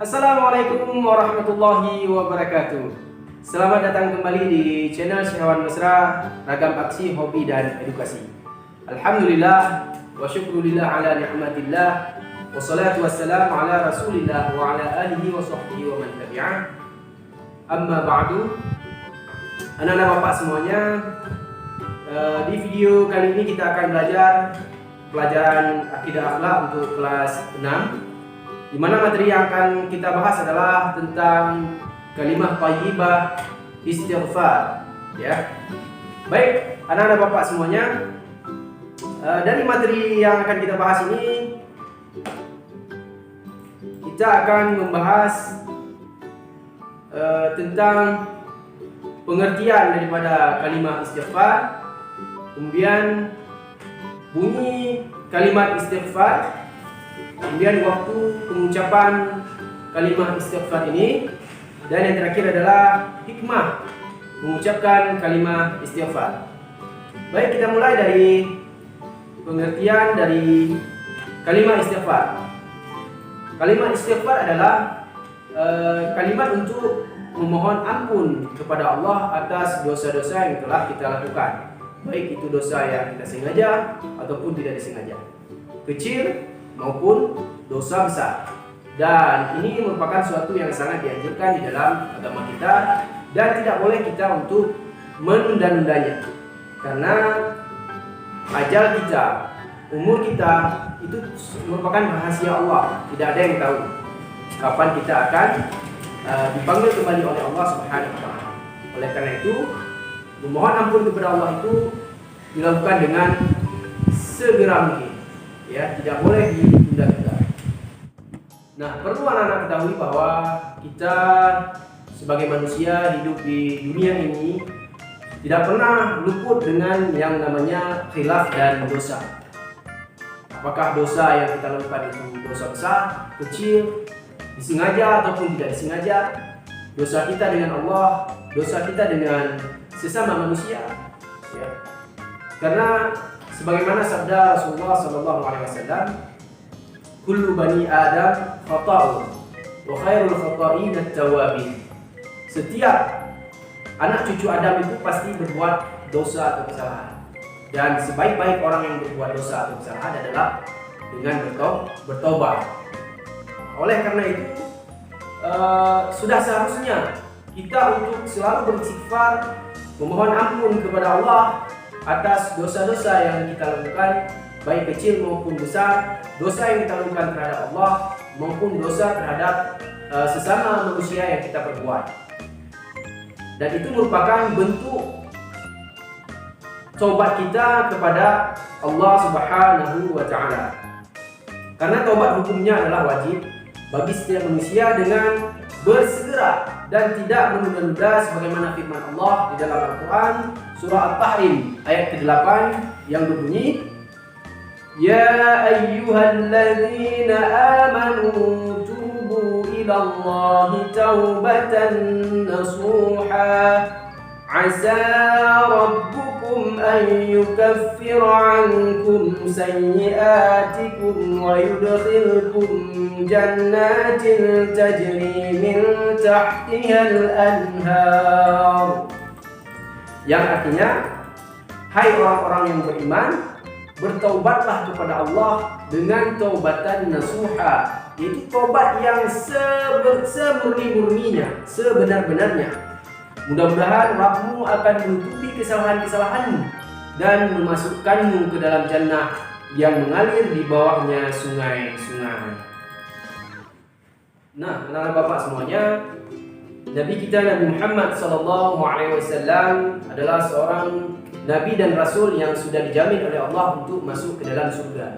Assalamualaikum warahmatullahi wabarakatuh. Selamat datang kembali di channel Syahwan Mesra, ragam aksi, hobi dan edukasi. Alhamdulillah wa syukrulillah ala ni'matillah, wassalatu wassalamu ala rasulillah wa ala alihi wa sahbihi wa man tabi'ah. Amma ba'du. Anak-anak bapak semuanya, di video kali ini kita akan belajar pelajaran akidah akhlak untuk kelas 6, di mana materi yang akan kita bahas adalah tentang kalimah thayyibah istighfar, ya. Baik, anak-anak bapak semuanya, dari materi yang akan kita bahas ini kita akan membahas tentang pengertian daripada kalimat istighfar, kemudian bunyi kalimat istighfar, kemudian waktu pengucapan kalimat istighfar ini, dan yang terakhir adalah hikmah mengucapkan kalimat istighfar. Baik, kita mulai dari pengertian dari kalimat istighfar. Kalimat istighfar adalah kalimat untuk memohon ampun kepada Allah atas dosa-dosa yang telah kita lakukan, baik itu dosa yang kita sengaja ataupun tidak disengaja, kecil maupun dosa besar. Dan ini merupakan suatu yang sangat dianjurkan di dalam agama kita, dan tidak boleh kita untuk menunda-nundanya, karena ajal kita, umur kita itu merupakan rahasia Allah. Tidak ada yang tahu kapan kita akan dipanggil kembali oleh Allah Subhanahu wa taala. Oleh karena itu, memohon ampun kepada Allah itu dilakukan dengan segera mungkin, ya, tidak boleh ditunda-tunda. Nah, perlu anak-anak ketahui bahwa kita sebagai manusia hidup di dunia ini tidak pernah luput dengan yang namanya khilaf dan dosa. Apakah dosa yang kita lakukan itu dosa besar, kecil, disengaja ataupun tidak disengaja, dosa kita dengan Allah, dosa kita dengan sesama manusia, ya. Karena sebagaimana sabda Rasulullah SAW, kullu bani Adam khata'un wa khairul khata'in at-tawwabin. Setiap anak cucu Adam itu pasti berbuat dosa atau kesalahan, dan sebaik-baik orang yang berbuat dosa atau kesalahan adalah dengan bertobat. Oleh karena itu, sudah seharusnya kita untuk selalu beristighfar, memohon ampun kepada Allah atas dosa-dosa yang kita lakukan, baik kecil maupun besar, dosa yang kita lakukan terhadap Allah maupun dosa terhadap sesama manusia yang kita perbuat. Dan itu merupakan bentuk taubat kita kepada Allah Subhanahu wa taala. Karena taubat hukumnya adalah wajib bagi setiap manusia dengan bersegera dan tidak menunda-nunda, sebagaimana firman Allah di dalam Al-Quran surah At-Tahrim ayat ke-8 yang berbunyi, Ya ayyuhalladzina amanu tubu ilallahi taubatan nasuha asa rabbukum an yukaffira ankum sayyiatikum wa yudkhilkum jannatin tajri min tahtihal anhar, yang artinya, hai orang-orang yang beriman, bertaubatlah kepada Allah dengan taubatan nasuha, yaitu taubat yang semurni-murninya, sebenar-benarnya. Mudah-mudahan Rabbmu akan menutupi kesalahan-kesalahanmu dan memasukkanmu ke dalam jannah yang mengalir di bawahnya sungai-sungai. Nah, anak-anak bapak semuanya, Nabi kita Nabi Muhammad SAW adalah seorang Nabi dan Rasul yang sudah dijamin oleh Allah untuk masuk ke dalam surga,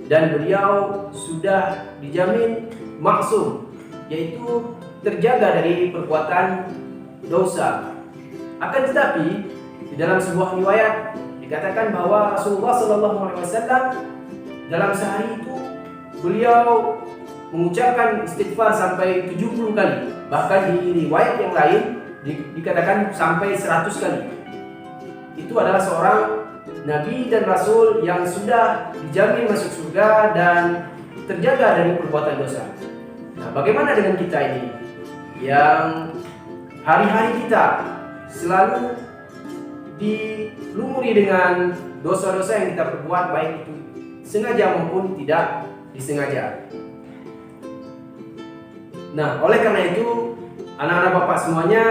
dan beliau sudah dijamin maksum, yaitu terjaga dari perbuatan dosa. Akan tetapi di dalam sebuah riwayat dikatakan bahwa Rasulullah SAW dalam sehari itu beliau mengucapkan istighfar sampai 70 kali. Bahkan di riwayat yang lain dikatakan sampai 100 kali. Itu adalah seorang Nabi dan Rasul yang sudah dijamin masuk surga dan terjaga dari perbuatan dosa. Nah, bagaimana dengan kita ini yang hari-hari kita selalu dilumuri dengan dosa-dosa yang kita perbuat, baik itu sengaja maupun tidak disengaja. Nah, oleh karena itu, anak-anak Bapak semuanya,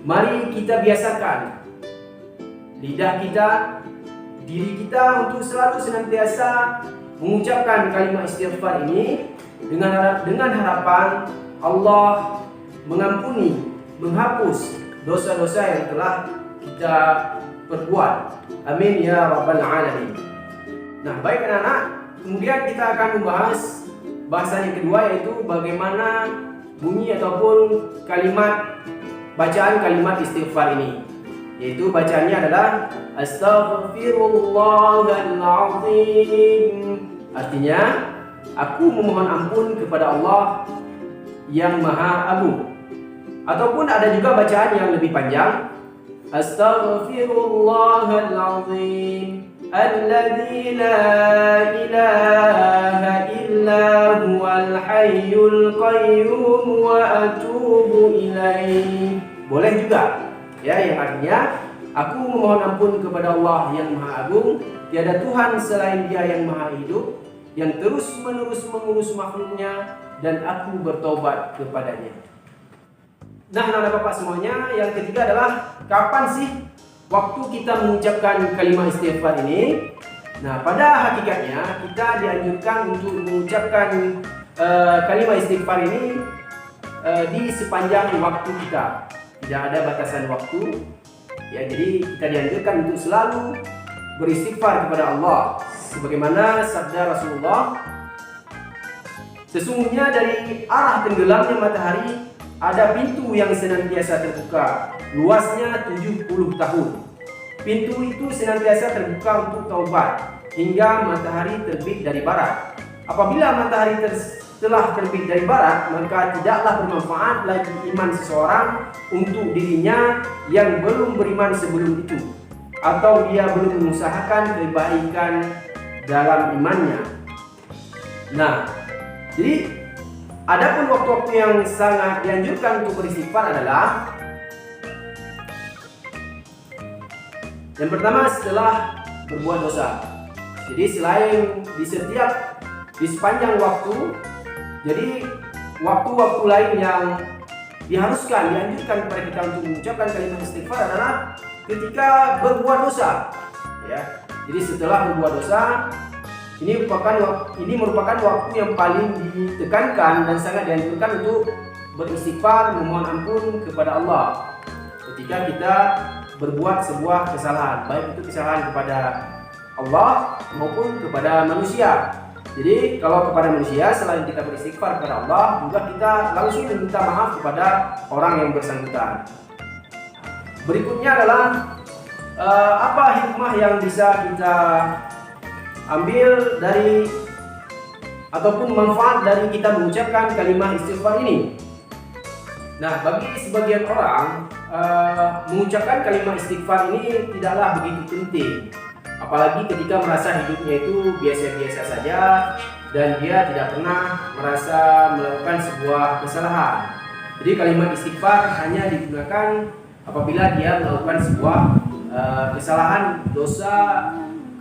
mari kita biasakan lidah kita, diri kita untuk selalu senantiasa mengucapkan kalimat istighfar ini dengan harapan Allah mengampuni, menghapus dosa-dosa yang telah kita perbuat. Amin ya rabbal alamin. Nah, baik anak-anak, kemudian kita akan membahas bahasan yang kedua, yaitu bagaimana bunyi ataupun bacaan kalimat istighfar ini. Yaitu bacaannya adalah Astaghfirullahaladzim. Artinya, aku memohon ampun kepada Allah yang Maha Agung. Ataupun ada juga bacaan yang lebih panjang, Astaghfirullahaladzim alladzi la ilaha illa huwal hayyul qayyum wa atubu ilaih. Boleh juga ya, yang artinya aku memohon ampun kepada Allah yang Maha Agung, tiada Tuhan selain Dia yang Maha Hidup, yang terus menerus mengurus makhluknya, dan aku bertobat kepadanya. Nah, anak-anak Bapak semuanya, yang ketiga adalah kapan sih waktu kita mengucapkan kalimat istighfar ini? Nah, pada hakikatnya kita dianjurkan untuk mengucapkan kalimat istighfar ini di sepanjang waktu kita. Tidak ada batasan waktu. Ya, jadi kita dianjurkan untuk selalu beristighfar kepada Allah. Sebagaimana sabda Rasulullah, sesungguhnya dari arah tenggelamnya matahari ada pintu yang senantiasa terbuka, luasnya 70 tahun. Pintu itu senantiasa terbuka untuk taubat hingga matahari terbit dari barat. Apabila matahari telah terbit dari barat, maka tidaklah bermanfaat lagi iman seseorang untuk dirinya yang belum beriman sebelum itu, atau dia belum mengusahakan kebaikan dalam imannya. Nah, jadi adapun waktu-waktu yang sangat dianjurkan untuk beristighfar adalah yang pertama setelah berbuat dosa. Jadi selain di sepanjang waktu, jadi waktu-waktu lain yang dianjurkan kepada kita untuk mengucapkan kalimat istighfar adalah ketika berbuat dosa. Ya, jadi setelah berbuat dosa, ini merupakan waktu yang paling ditekankan dan sangat dianjurkan untuk beristighfar, memohon ampun kepada Allah ketika kita berbuat sebuah kesalahan, baik itu kesalahan kepada Allah maupun kepada manusia. Jadi kalau kepada manusia, selain kita beristighfar kepada Allah, juga kita langsung meminta maaf kepada orang yang bersangkutan. Berikutnya adalah apa hikmah yang bisa kita ambil dari ataupun manfaat dari kita mengucapkan kalimat istighfar ini. Nah, bagi sebagian orang mengucapkan kalimat istighfar ini tidaklah begitu penting, apalagi ketika merasa hidupnya itu biasa-biasa saja dan dia tidak pernah merasa melakukan sebuah kesalahan. Jadi kalimat istighfar hanya digunakan apabila dia melakukan sebuah kesalahan dosa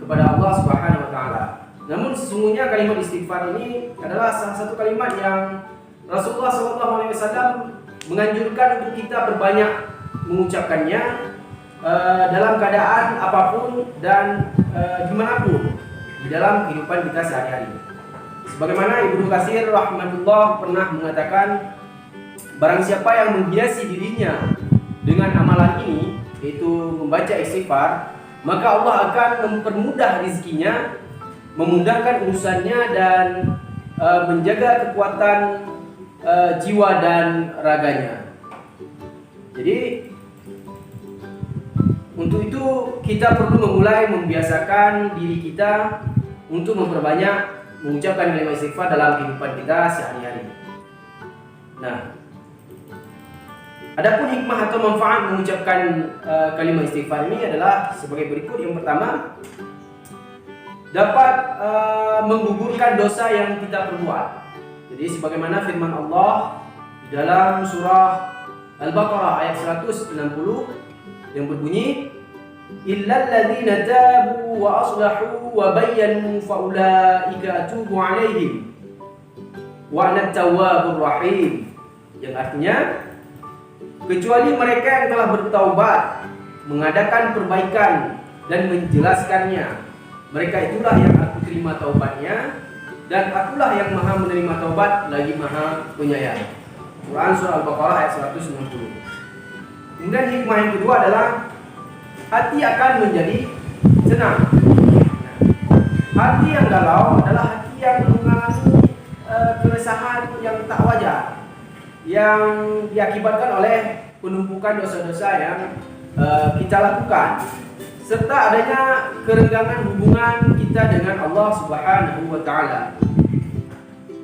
kepada Allah Subhanahu wa taala. Namun sesungguhnya kalimat istighfar ini adalah salah satu kalimat yang Rasulullah SAW menganjurkan untuk kita berbanyak mengucapkannya dalam keadaan apapun dan dimanapun di dalam kehidupan kita sehari-hari. Sebagaimana Ibnu Katsir rahimahullah pernah mengatakan, barang siapa yang menghiasi dirinya dengan amalan ini, yaitu membaca istighfar, maka Allah akan mempermudah rezekinya, memudahkan urusannya, dan menjaga kekuatan jiwa dan raganya. Jadi untuk itu kita perlu memulai membiasakan diri kita untuk memperbanyak mengucapkan kalimat istighfar dalam kehidupan kita sehari-hari. Nah, adapun hikmah atau manfaat mengucapkan kalimat istighfar ini adalah sebagai berikut. Yang pertama, dapat menggugurkan dosa yang kita perbuat. Jadi sebagaimana firman Allah di dalam surah Al-Baqarah ayat 160 yang berbunyi, illal ladzina tabu wa aslahu wa bayyanu fa ulaika atubu alaihim wa ana tawwabur rahim. Yang artinya, kecuali mereka yang telah bertaubat, mengadakan perbaikan dan menjelaskannya, mereka itulah yang aku terima taubatnya, dan akulah yang maha menerima taubat lagi maha penyayang. Quran surah Al-Baqarah ayat 190. Kemudian hikmah yang kedua adalah hati akan menjadi tenang. Hati yang galau adalah hati yang mengalami keresahan yang tak wajar, yang diakibatkan oleh penumpukan dosa-dosa yang kita lakukan, serta adanya kerenggangan hubungan kita dengan Allah Subhanahu wa Ta'ala.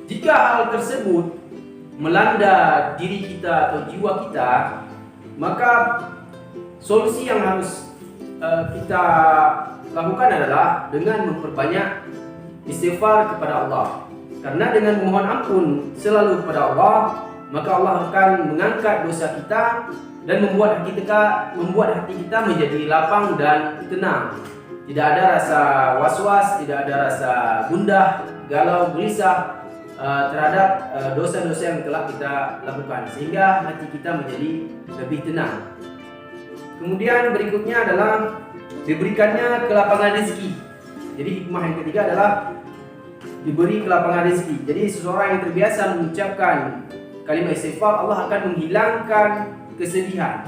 Jika hal tersebut melanda diri kita atau jiwa kita, maka solusi yang harus kita lakukan adalah dengan memperbanyak istighfar kepada Allah. Karena dengan memohon ampun selalu kepada Allah, maka Allah akan mengangkat dosa kita dan membuat hati kita menjadi lapang dan tenang. Tidak ada rasa was-was, tidak ada rasa gundah, galau, gelisah terhadap dosa-dosa yang telah kita lakukan, sehingga hati kita menjadi lebih tenang. Kemudian berikutnya adalah diberikannya kelapangan rezeki. Jadi hikmah yang ketiga adalah diberi kelapangan rezeki. Jadi seseorang yang terbiasa mengucapkan kalimat istighfar, Allah akan menghilangkan kesedihan,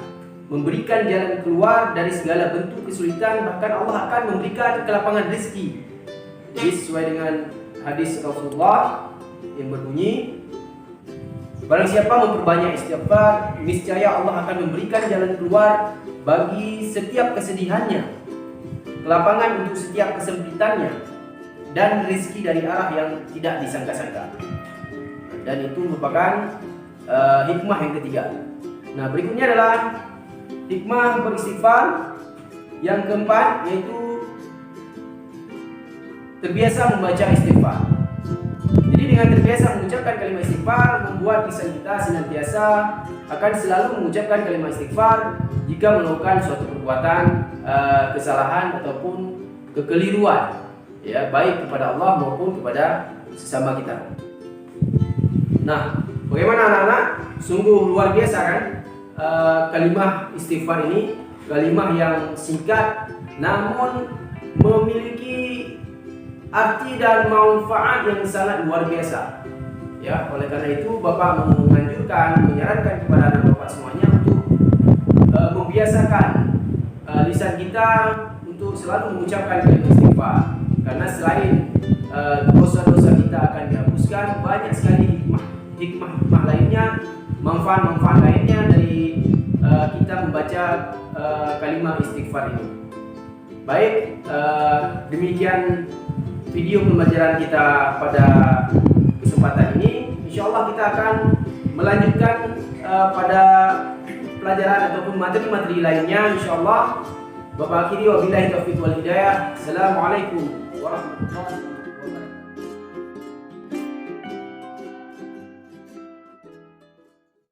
memberikan jalan keluar dari segala bentuk kesulitan, bahkan Allah akan memberikan kelapangan rezeki. Jadi sesuai dengan hadis Rasulullah yang berbunyi, barang siapa memperbanyak istighfar, niscaya Allah akan memberikan jalan keluar bagi setiap kesedihannya, kelapangan untuk setiap kesempitannya, dan rezeki dari arah yang tidak disangka-sangka. Dan itu merupakan hikmah yang ketiga. Nah, berikutnya adalah hikmah beristighfar yang keempat, yaitu terbiasa membaca istighfar. Jadi dengan terbiasa mengucapkan kalimat istighfar, membuat lisan kita senantiasa akan selalu mengucapkan kalimat istighfar jika melakukan suatu perbuatan kesalahan ataupun kekeliruan, ya, baik kepada Allah maupun kepada sesama kita. Nah, bagaimana anak-anak? Sungguh luar biasa kan kalimat istighfar ini, kalimat yang singkat namun memiliki arti dan manfaat yang sangat luar biasa. Ya, oleh karena itu Bapak menyarankan kepada anak Bapak semuanya untuk membiasakan lisan kita untuk selalu mengucapkan kalimat istighfar. Karena selain dosa-dosa kita akan dihapuskan, banyak sekali hikmah lainnya, manfaat-manfaat lainnya dari kita membaca kalimat istighfar ini. Baik, demikian video pembelajaran kita pada kesempatan ini. Insyaallah kita akan melanjutkan pada pelajaran ataupun materi-materi lainnya insyaallah. Bapak akhiri wabillahi taufiq wal hidayah. Assalamualaikum warahmatullahi wabarakatuh.